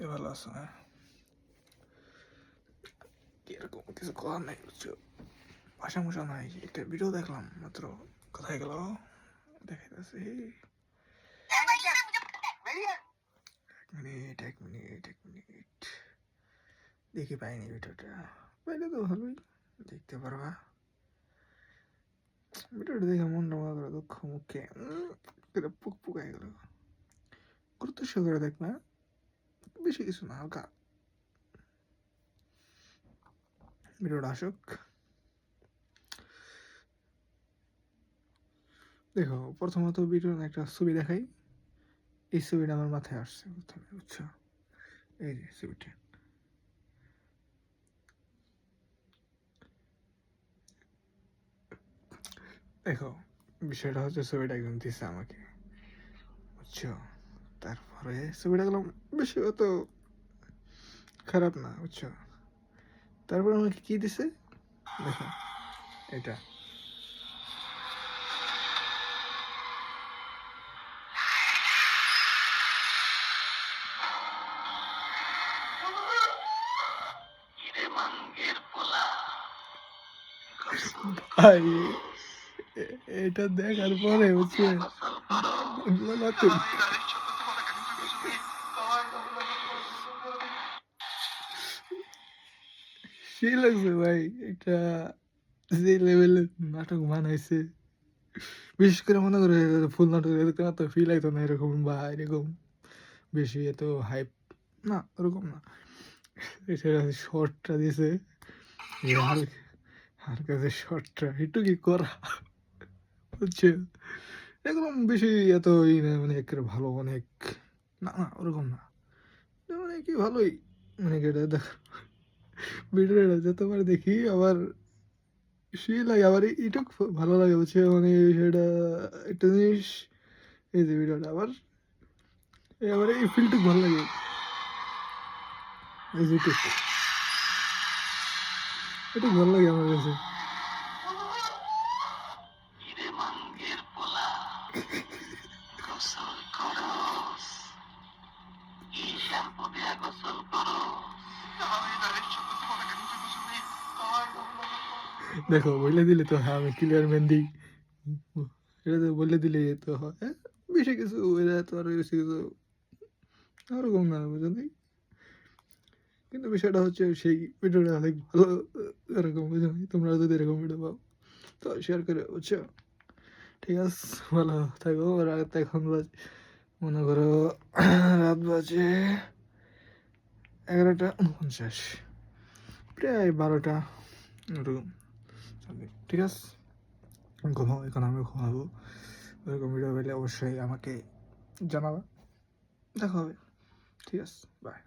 ভালো আছো? হ্যাঁ, এরকম কিছু করার নাই, বুঝছো? ভাষা মশা নাই। একটা ভিডিও দেখলাম মাত্র। কোথায় গেল? দেখাইতেছি। এক মিনিট। দেখি পাইনি ভিডিওটা। পাইলে তো ভালোই, দেখতে পারবা। ভিডিওটা দেখে মনটা মনে করো দুঃখ মুখে পুক পুকাই গেল। গুরুত্ব সহকারে দেখবা, বেশি কিছু না, হালকা ভিডিওটা আসুক। দেখো, প্রথমত ভিডিওর একটা ছবি দেখাই। এই ছবিটা আমার মাথায় আসছে প্রথমে, বুঝছো? এই যে ছবিটা, দেখো। বিষয়টা হচ্ছে ছবিটা একজন দিছে আমাকে, বুঝছো? তারপরে ছবিটা গেলাম, বেশি অত খারাপ না, বুঝছো? তারপরে আমাকে কি দিছে দেখো, এটা। ভাই, এটা দেখার পরে হচ্ছে না তো, সেই লাগছে ভাই। এটা যে লেভেলের নাটক বানাইছে, বিশেষ করে মনে করে ফুল নাটক এরকম এত ফিল আইতো না এরকম, বা এরকম বেশি এত হাইপ না, ওরকম না। এটা শর্টটা দিছে, হালকা যে শর্টটা একটু কি করা, বুঝছো? একদম বেশি এত ই না, মানে একেবারে ভালো অনেক, না না ওরকম না, মানে কি ভালোই, মানে কি এটা দেখো, ভিডিওটা যতবার দেখি আবার সেই লাগে, আবার এটা ভালো লাগে, বুঝছো? মানে সেটা একটা জিনিস, এই যে ভিডিওটা আবার এবার এই ফিল্ডটা ভালো লাগে, এই যে এটা ভালো লাগে আমার কাছে। দেখো, বলে দিলে তো হ্যাঁ, আমি ক্লিয়ার মেহেন্দি, এটা তো বলে দিলে তো হয়। বেশি কিছু এটা তো আর বেশি কিছু ওরকম না, বুঝলি? কিন্তু বিষয়টা হচ্ছে সেই ভিডিওটা অনেক ভালো, এরকম বুঝলি? তোমরা যদি এরকম ভিডিও পাও তো শেয়ার করে, বুঝছো? ঠিক আছে, ভালো থাকো। রাত এখন মনে করো রাত বাজে 11টা 49, প্রায় 12টা এরকম। ঠিক আছে, ঘুমাও, এখন আমি ঘুমাবো। এরকম ভিডিও পেলে অবশ্যই আমাকে জানাবা, দেখা হবে। ঠিক আছে, বাই।